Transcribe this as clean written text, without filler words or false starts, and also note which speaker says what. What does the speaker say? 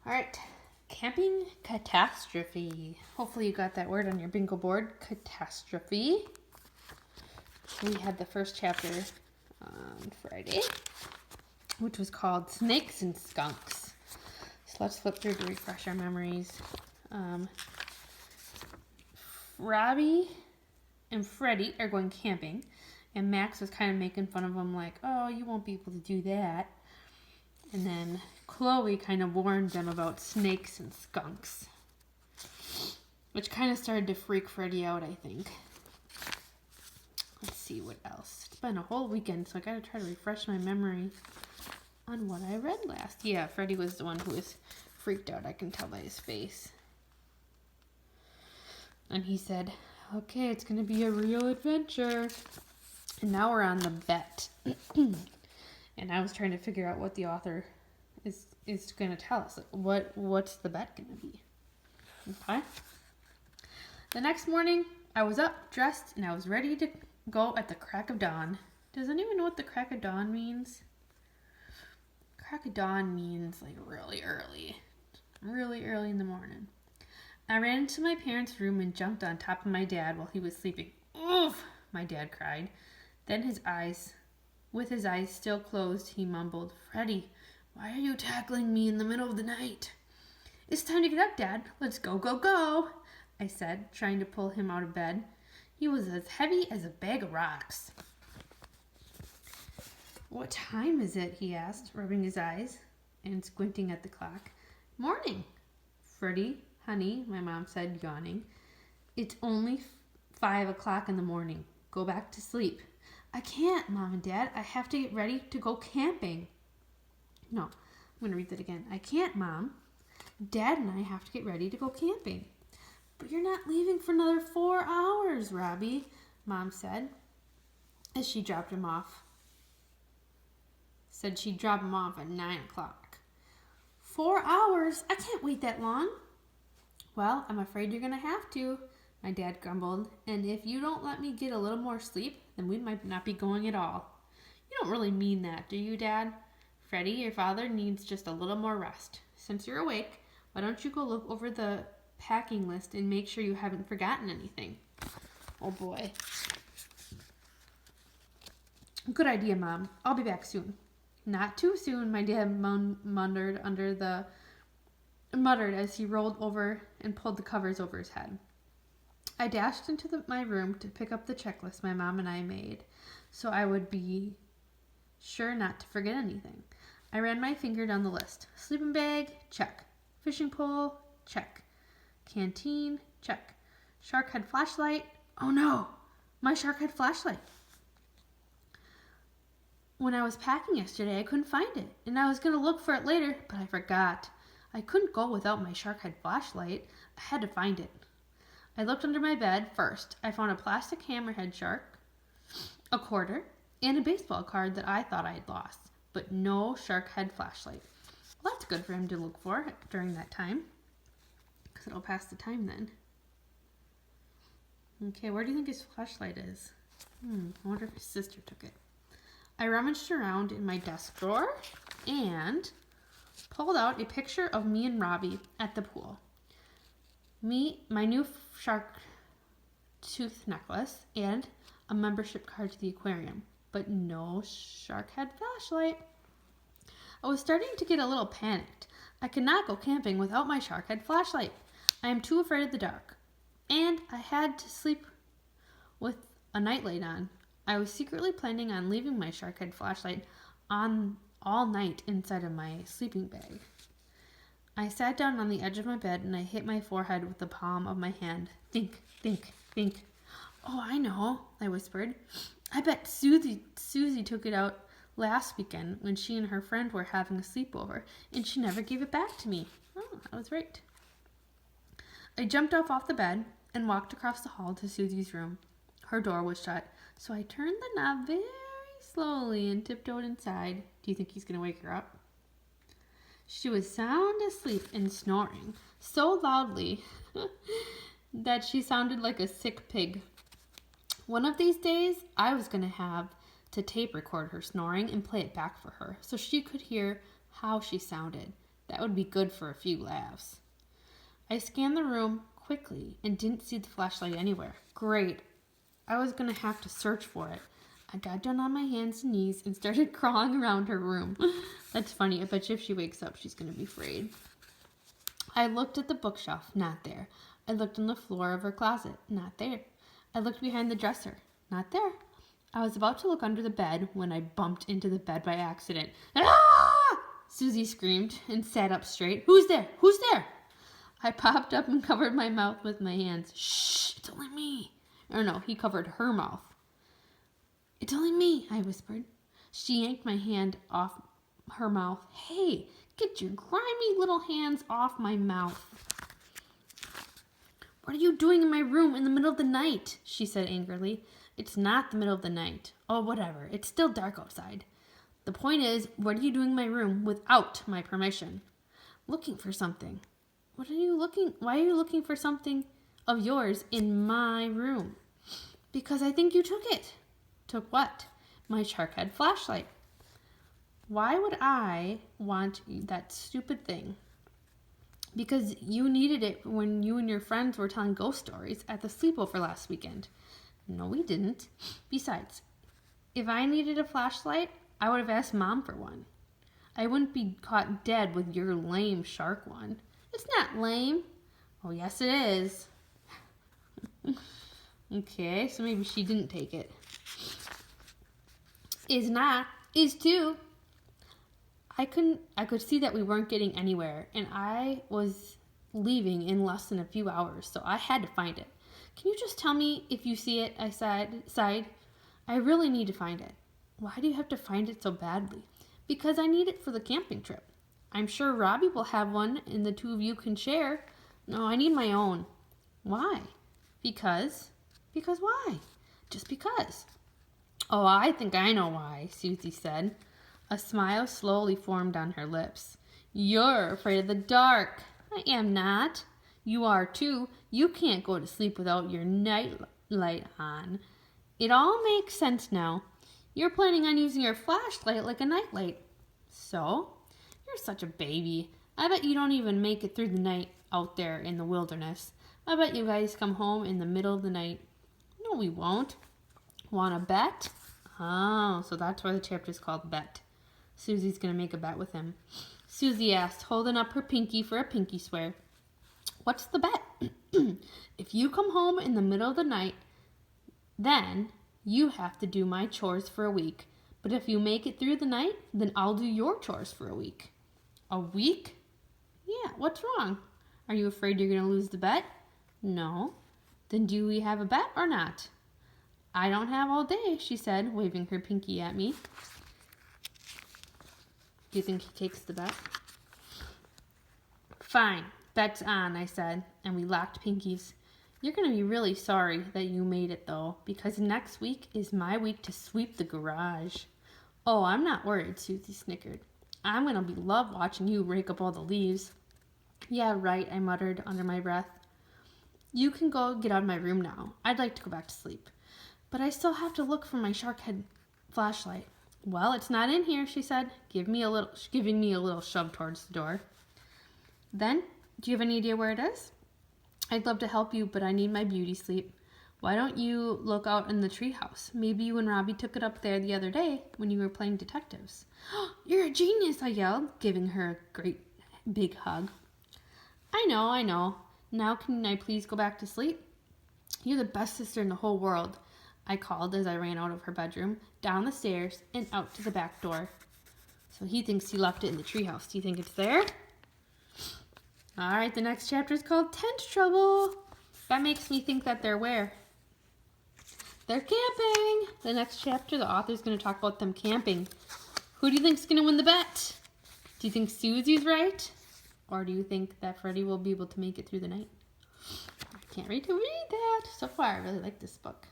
Speaker 1: All right, camping catastrophe. Hopefully you got that word on your bingo board, catastrophe. We had the first chapter on Friday, which was called Snakes and Skunks. So let's flip through to refresh our memories. Robbie and Freddy are going camping, and Max was kind of making fun of him like, oh, you won't be able to do that. And then Chloe kind of warned them about snakes and skunks, which kind of started to freak Freddy out, I think. Let's see what else. It's been a whole weekend, so I gotta try to refresh my memory on what I read last. Yeah, Freddy was the one who was freaked out. I can tell by his face. And he said, okay, it's gonna be a real adventure. And now we're on the bet. And I was trying to figure out what the author is going to tell us. What's the bet going to be? Okay. The next morning, I was up, dressed, and I was ready to go at the crack of dawn. Does anyone know what the crack of dawn means? Crack of dawn means like really early in the morning. I ran into my parents' room and jumped on top of my dad while he was sleeping. Oof! My dad cried. Then with his eyes still closed, he mumbled, Freddy, why are you tackling me in the middle of the night? It's time to get up, Dad. Let's go, go, go, I said, trying to pull him out of bed. He was as heavy as a bag of rocks. What time is it? He asked, rubbing his eyes and squinting at the clock. Morning. Freddy, honey, my mom said, yawning. It's only 5 o'clock in the morning. Go back to sleep. I can't, Mom and Dad. I have to get ready to go camping. No, I'm going to read that again. I can't, Mom. Dad and I have to get ready to go camping. But you're not leaving for another 4 hours, Robbie, Mom said, as she dropped him off. Said she'd drop him off at 9 o'clock. 4 hours? I can't wait that long. Well, I'm afraid you're going to have to, my dad grumbled, and if you don't let me get a little more sleep, then we might not be going at all. You don't really mean that, do you, Dad? Freddy, your father needs just a little more rest. Since you're awake, why don't you go look over the packing list and make sure you haven't forgotten anything? Oh boy. Good idea, Mom. I'll be back soon. Not too soon, my dad muttered as he rolled over and pulled the covers over his head. I dashed into my room to pick up the checklist my mom and I made, so I would be sure not to forget anything. I ran my finger down the list. Sleeping bag, check. Fishing pole, check. Canteen, check. Shark head flashlight. Oh no, my shark head flashlight. When I was packing yesterday, I couldn't find it, and I was going to look for it later, but I forgot. I couldn't go without my shark head flashlight. I had to find it. I looked under my bed first. I found a plastic hammerhead shark, a quarter, and a baseball card that I thought I had lost, but no shark head flashlight. Well, that's good for him to look for during that time, because it'll pass the time then. Okay, where do you think his flashlight is? I wonder if his sister took it. I rummaged around in my desk drawer and pulled out a picture of me and Robbie at the pool. My new shark tooth necklace, and a membership card to the aquarium, but no shark head flashlight. I was starting to get a little panicked. I could not go camping without my shark head flashlight. I am too afraid of the dark, and I had to sleep with a nightlight on. I was secretly planning on leaving my shark head flashlight on all night inside of my sleeping bag. I sat down on the edge of my bed and I hit my forehead with the palm of my hand. Think, think, think. Oh, I know, I whispered. I bet Susie took it out last weekend when she and her friend were having a sleepover, and she never gave it back to me. Oh, I was right. I jumped off the bed and walked across the hall to Susie's room. Her door was shut, so I turned the knob very slowly and tiptoed inside. Do you think he's going to wake her up? She was sound asleep and snoring so loudly that she sounded like a sick pig. One of these days, I was going to have to tape record her snoring and play it back for her so she could hear how she sounded. That would be good for a few laughs. I scanned the room quickly and didn't see the flashlight anywhere. Great. I was going to have to search for it. I got down on my hands and knees and started crawling around her room. That's funny. I bet you if she wakes up, she's going to be afraid. I looked at the bookshelf. Not there. I looked on the floor of her closet. Not there. I looked behind the dresser. Not there. I was about to look under the bed when I bumped into the bed by accident. Ah! Susie screamed and sat up straight. Who's there? Who's there? I popped up and covered my mouth with my hands. Shh, it's only me. Or no, he covered her mouth. It's only me, I whispered. She yanked my hand off her mouth. Hey, get your grimy little hands off my mouth. What are you doing in my room in the middle of the night? She said angrily. It's not the middle of the night. Oh, whatever. It's still dark outside. The point is, what are you doing in my room without my permission? Looking for something. Why are you looking for something of yours in my room? Because I think you took it. Took what? My Sharkhead flashlight. Why would I want that stupid thing? Because you needed it when you and your friends were telling ghost stories at the sleepover last weekend. No, we didn't. Besides, if I needed a flashlight, I would have asked Mom for one. I wouldn't be caught dead with your lame shark one. It's not lame. Oh, yes, it is. Okay, so maybe she didn't take it. Is not. Is too. I could see that we weren't getting anywhere, and I was leaving in less than a few hours, so I had to find it. Can you just tell me if you see it? I sighed. I really need to find it. Why do you have to find it so badly? Because I need it for the camping trip. I'm sure Robbie will have one and the two of you can share. No, I need my own. Why? Because? Because why? Just because. Oh, I think I know why, Susie said. A smile slowly formed on her lips. You're afraid of the dark. I am not. You are too. You can't go to sleep without your night light on. It all makes sense now. You're planning on using your flashlight like a nightlight. So? You're such a baby. I bet you don't even make it through the night out there in the wilderness. I bet you guys come home in the middle of the night. No, we won't. Want to bet? Oh, so that's why the chapter is called Bet. Susie's going to make a bet with him. Susie asked, holding up her pinky for a pinky swear. What's the bet? If you come home in the middle of the night, then you have to do my chores for a week. But if you make it through the night, then I'll do your chores for a week. A week? Yeah, what's wrong? Are you afraid you're going to lose the bet? No. Then do we have a bet or not? I don't have all day, she said, waving her pinky at me. Do you think he takes the bet? Fine, bet's on, I said, and we locked pinkies. You're going to be really sorry that you made it, though, because next week is my week to sweep the garage. Oh, I'm not worried, Susie snickered. I'm going to love watching you rake up all the leaves. Yeah, right, I muttered under my breath. You can go get out of my room now. I'd like to go back to sleep. But I still have to look for my Sharkhead flashlight. Well, it's not in here, she said, giving me a little shove towards the door. Then, do you have any idea where it is? I'd love to help you, but I need my beauty sleep. Why don't you look out in the treehouse? Maybe you and Robbie took it up there the other day when you were playing detectives. You're a genius, I yelled, giving her a great big hug. I know. Now can I please go back to sleep? You're the best sister in the whole world, I called as I ran out of her bedroom, down the stairs, and out to the back door. So he thinks he left it in the treehouse. Do you think it's there? All right, the next chapter is called Tent Trouble. That makes me think that they're where? They're camping. The next chapter, the author's going to talk about them camping. Who do you think's going to win the bet? Do you think Susie's right? Or do you think that Freddy will be able to make it through the night? I can't wait to read that. So far, I really like this book.